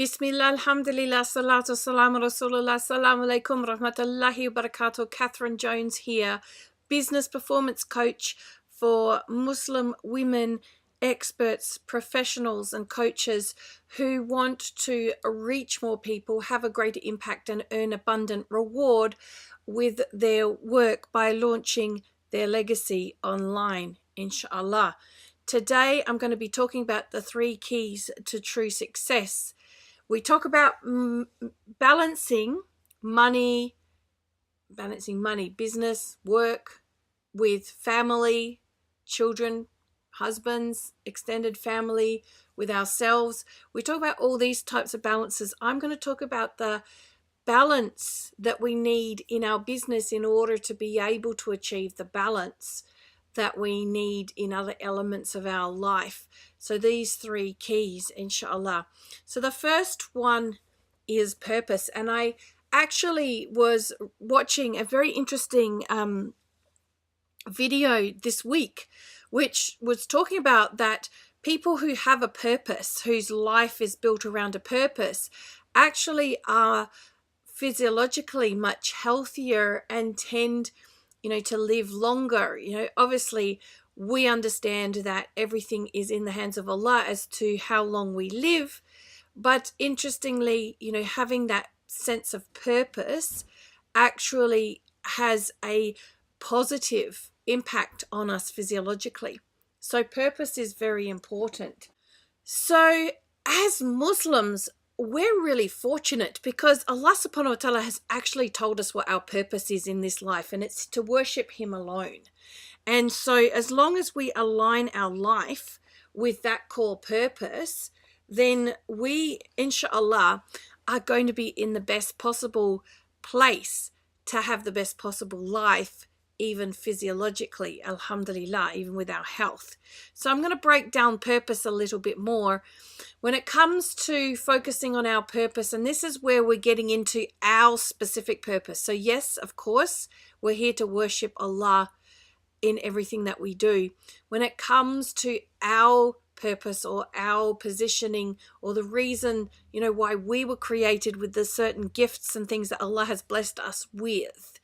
Bismillah, alhamdulillah, salatu salam rasulullah, assalamu alaikum rahmatullahi wa barakatuh. Catherine Jones here, business performance coach for Muslim women, experts, professionals and coaches who want to reach more people, have a greater impact and earn abundant reward with their work by launching their legacy online, inshallah. Today I'm going to be talking about the 3 keys to true success. We talk about balancing money, business, work with family, children, husbands, extended family, with ourselves. We talk about all these types of balances. I'm going to talk about the balance that we need in our business in order to be able to achieve the balance that we need in other elements of our life. So these 3 keys, inshallah. So the first one is purpose. And I actually was watching a very interesting video this week, which was talking about that people who have a purpose, whose life is built around a purpose, actually are physiologically much healthier and tend to live longer. Obviously we understand that everything is in the hands of Allah as to how long we live, but interestingly, having that sense of purpose actually has a positive impact on us physiologically. So purpose is very important. So as Muslims, we're really fortunate because Allah subhanahu wa ta'ala has actually told us what our purpose is in this life, and it's to worship Him alone. And so as long as we align our life with that core purpose, then we, inshallah, are going to be in the best possible place to have the best possible life, even physiologically, alhamdulillah, even with our health. So I'm going to break down purpose a little bit more when it comes to focusing on our purpose. And this is where we're getting into our specific purpose. So yes, of course, we're here to worship Allah in everything that we do. When it comes to our purpose or our positioning or the reason, why we were created with the certain gifts and things that Allah has blessed us with,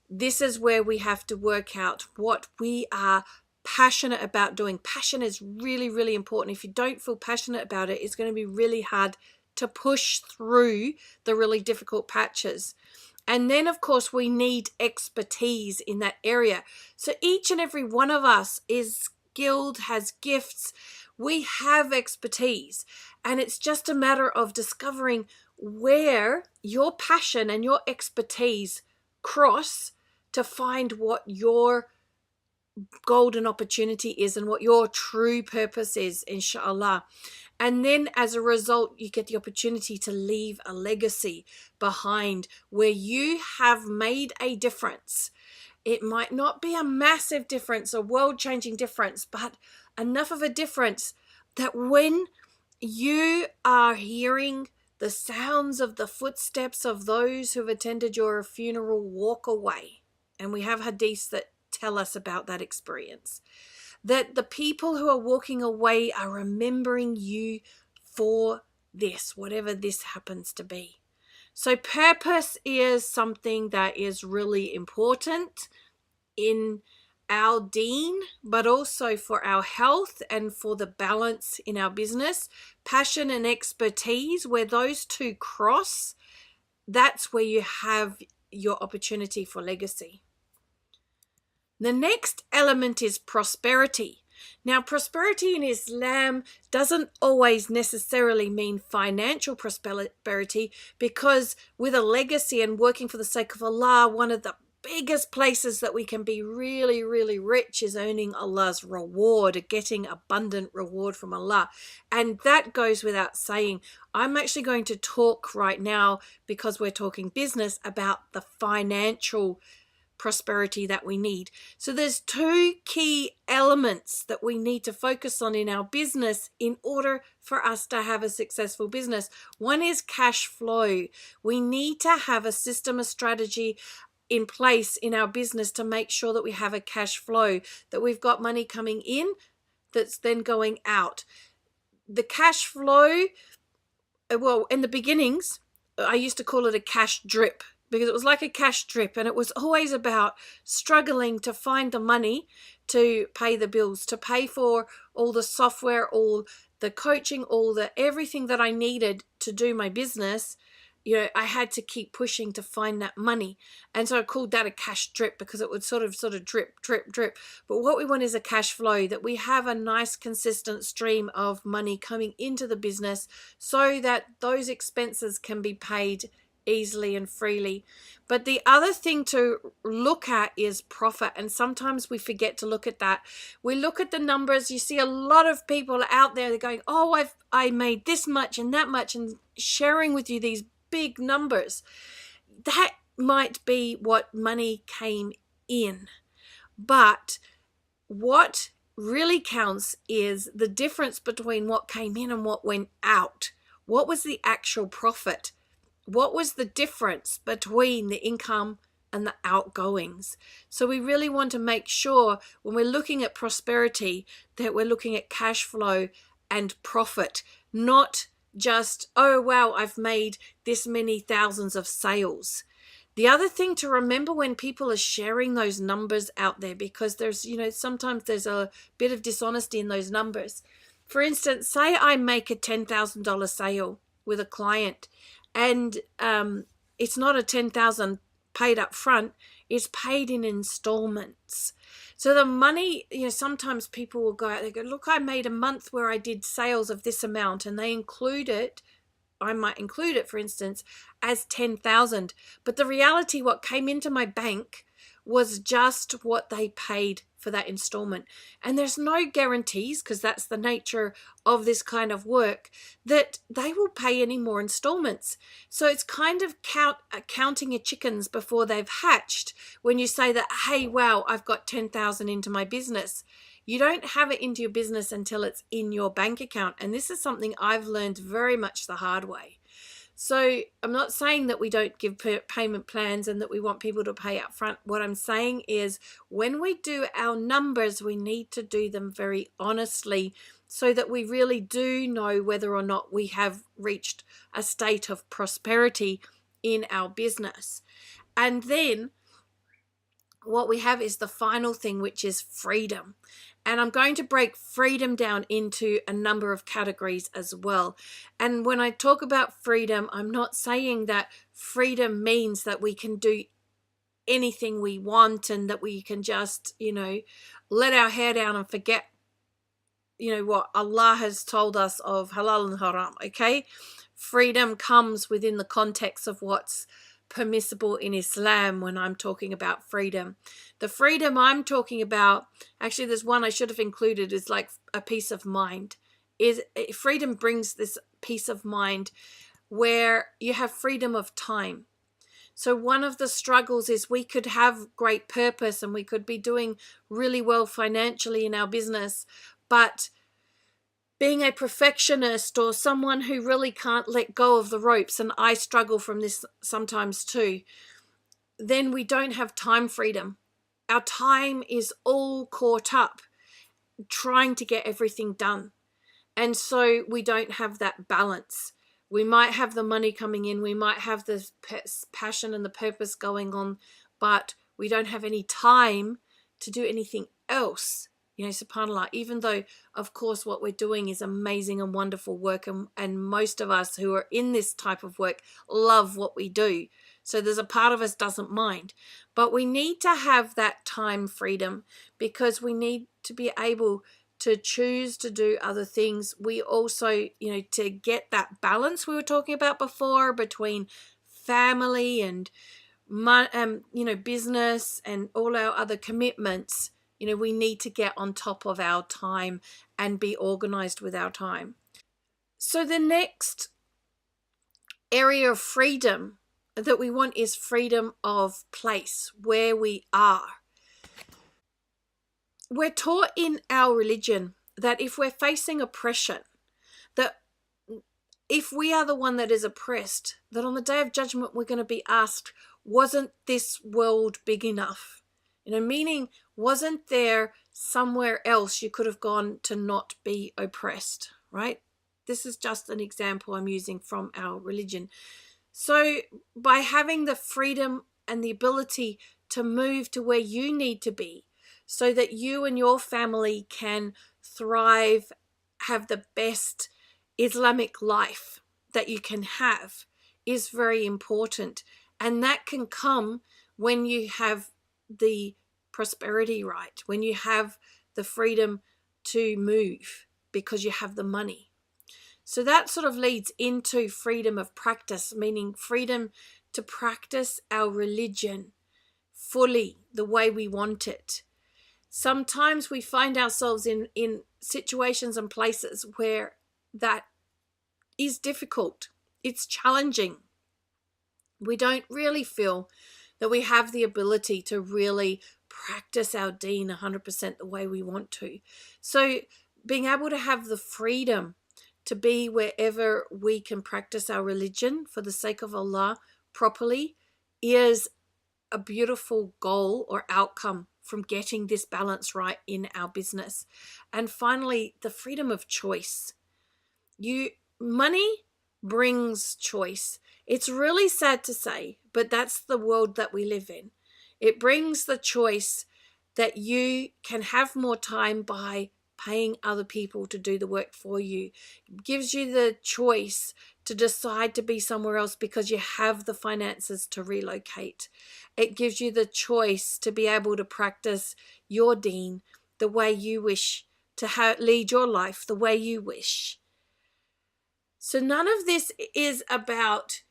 this is where we have to work out what we are passionate about doing. Passion is really, really important. If you don't feel passionate about it, it's going to be really hard to push through the really difficult patches. And then, of course, we need expertise in that area. So each and every one of us is skilled, has gifts. We have expertise. And it's just a matter of discovering where your passion and your expertise cross to find what your golden opportunity is and what your true purpose is, inshallah. And then as a result, you get the opportunity to leave a legacy behind where you have made a difference. It might not be a massive difference, a world-changing difference, but enough of a difference that when you are hearing the sounds of the footsteps of those who've attended your funeral walk away, and we have hadiths that tell us about that experience, that the people who are walking away are remembering you for this, whatever this happens to be. So purpose is something that is really important in our deen, but also for our health and for the balance in our business. Passion and expertise, where those two cross, that's where you have your opportunity for legacy. The next element is prosperity. Now, prosperity in Islam doesn't always necessarily mean financial prosperity, because with a legacy and working for the sake of Allah, one of the biggest places that we can be really, really rich is earning Allah's reward, getting abundant reward from Allah. And that goes without saying. I'm actually going to talk right now, because we're talking business, about the financial prosperity that we need. So there's 2 key elements that we need to focus on in our business in order for us to have a successful business. One is cash flow. We need to have a system, a strategy in place in our business to make sure that we have a cash flow, that we've got money coming in that's then going out. The cash flow well, in the beginnings, I used to call it a cash drip, because it was like a cash drip, and it was always about struggling to find the money to pay the bills, to pay for all the software, all the coaching, all the everything that I needed to do my business. I had to keep pushing to find that money. And so I called that a cash drip, because it would sort of drip, drip, drip. But what we want is a cash flow, that we have a nice consistent stream of money coming into the business so that those expenses can be paid easily and freely. But the other thing to look at is profit, and sometimes we forget to look at that. We look at the numbers. You see a lot of people out there, they're going, oh, I made this much and that much, and sharing with you these big numbers. That might be what money came in, but what really counts is the difference between what came in and what went out. What was the actual profit? What was the difference between the income and the outgoings? So we really want to make sure when we're looking at prosperity that we're looking at cash flow and profit, not just, oh, wow, I've made this many thousands of sales. The other thing to remember when people are sharing those numbers out there, because there's, sometimes there's a bit of dishonesty in those numbers. For instance, say I make a $10,000 sale with a client, and it's not a $10,000 paid up front, it's paid in installments. So the money, sometimes people will go out, they go, look, I made a month where I did sales of this amount, and they include it. I might include it, for instance, as 10,000. But the reality, what came into my bank was just what they paid for that installment. And there's no guarantees, because that's the nature of this kind of work, that they will pay any more installments. So it's kind of counting your chickens before they've hatched when you say that, hey, wow, I've got 10,000 into my business. You don't have it into your business until it's in your bank account. And this is something I've learned very much the hard way. So I'm not saying that we don't give payment plans and that we want people to pay up front. What I'm saying is when we do our numbers, we need to do them very honestly so that we really do know whether or not we have reached a state of prosperity in our business. And then what we have is the final thing, which is freedom. And I'm going to break freedom down into a number of categories as well. And when I talk about freedom, I'm not saying that freedom means that we can do anything we want and that we can just, let our hair down and forget, what Allah has told us of halal and haram, okay? Freedom comes within the context of what's permissible in Islam when I'm talking about freedom. The freedom I'm talking about, actually there's one I should have included, is like a peace of mind. Freedom brings this peace of mind where you have freedom of time. So one of the struggles is we could have great purpose and we could be doing really well financially in our business, but being a perfectionist or someone who really can't let go of the ropes, and I struggle from this sometimes too, then we don't have time freedom. Our time is all caught up trying to get everything done. And so we don't have that balance. We might have the money coming in, we might have the passion and the purpose going on, but we don't have any time to do anything else. SubhanAllah, even though, of course, what we're doing is amazing and wonderful work, and most of us who are in this type of work love what we do. So there's a part of us doesn't mind. But we need to have that time freedom because we need to be able to choose to do other things. We also, to get that balance we were talking about before between family and, business and all our other commitments. We need to get on top of our time and be organized with our time. So the next area of freedom that we want is freedom of place, where we are. We're taught in our religion that if we're facing oppression, that if we are the one that is oppressed, that on the day of judgment we're going to be asked, wasn't this world big enough? Meaning, wasn't there somewhere else you could have gone to not be oppressed, right? This is just an example I'm using from our religion. So by having the freedom and the ability to move to where you need to be so that you and your family can thrive, have the best Islamic life that you can have, is very important. And that can come when you have the prosperity right, when you have the freedom to move because you have the money. So that sort of leads into freedom of practice, meaning freedom to practice our religion fully the way we want it. Sometimes we find ourselves in situations and places where that is difficult. It's challenging. We don't really feel that we have the ability to really practice our deen 100% the way we want to. So being able to have the freedom to be wherever we can practice our religion for the sake of Allah properly is a beautiful goal or outcome from getting this balance right in our business. And finally, the freedom of choice. Money brings choice. It's really sad to say, but that's the world that we live in. It brings the choice that you can have more time by paying other people to do the work for you. It gives you the choice to decide to be somewhere else because you have the finances to relocate. It gives you the choice to be able to practice your deen the way you wish, to lead your life the way you wish. So none of this is about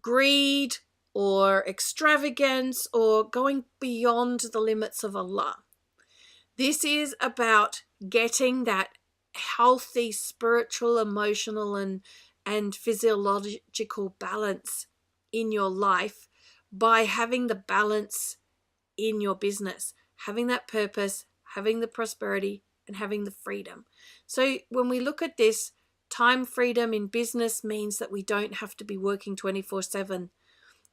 greed or extravagance or going beyond the limits of Allah. This is about getting that healthy spiritual, emotional, and physiological balance in your life by having the balance in your business, having that purpose, having the prosperity, and having the freedom. So when we look at this, time freedom in business means that we don't have to be working 24/7,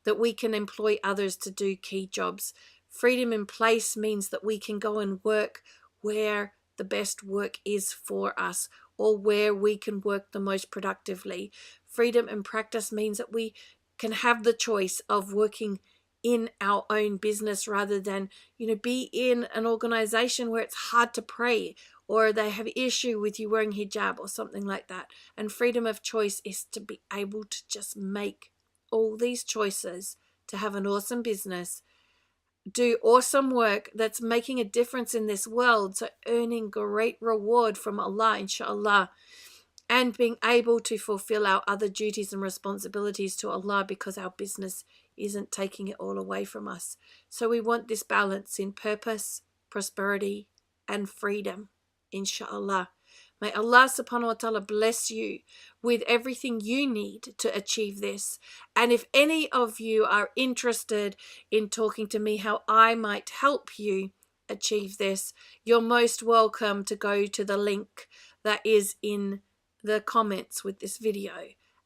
that we can employ others to do key jobs. Freedom in place means that we can go and work where the best work is for us or where we can work the most productively. Freedom in practice means that we can have the choice of working in our own business rather than, be in an organization where it's hard to pray or they have issue with you wearing hijab or something like that. And freedom of choice is to be able to just make all these choices to have an awesome business, do awesome work that's making a difference in this world, so earning great reward from Allah, inshallah, and being able to fulfill our other duties and responsibilities to Allah because our business isn't taking it all away from us. So we want this balance in purpose, prosperity, and freedom, inshallah. May Allah subhanahu wa ta'ala bless you with everything you need to achieve this. And if any of you are interested in talking to me how I might help you achieve this, you're most welcome to go to the link that is in the comments with this video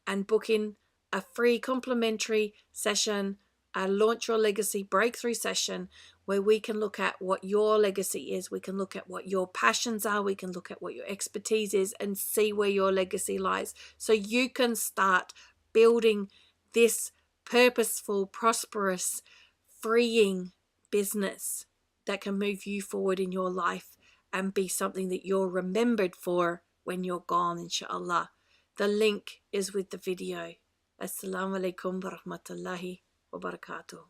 and book in a free complimentary session, a Launch Your Legacy breakthrough session, where we can look at what your legacy is. We can look at what your passions are. We can look at what your expertise is and see where your legacy lies. So you can start building this purposeful, prosperous, freeing business that can move you forward in your life and be something that you're remembered for when you're gone, inshallah. The link is with the video. Assalamu alaikum wa rahmatullahi wa barakatuh.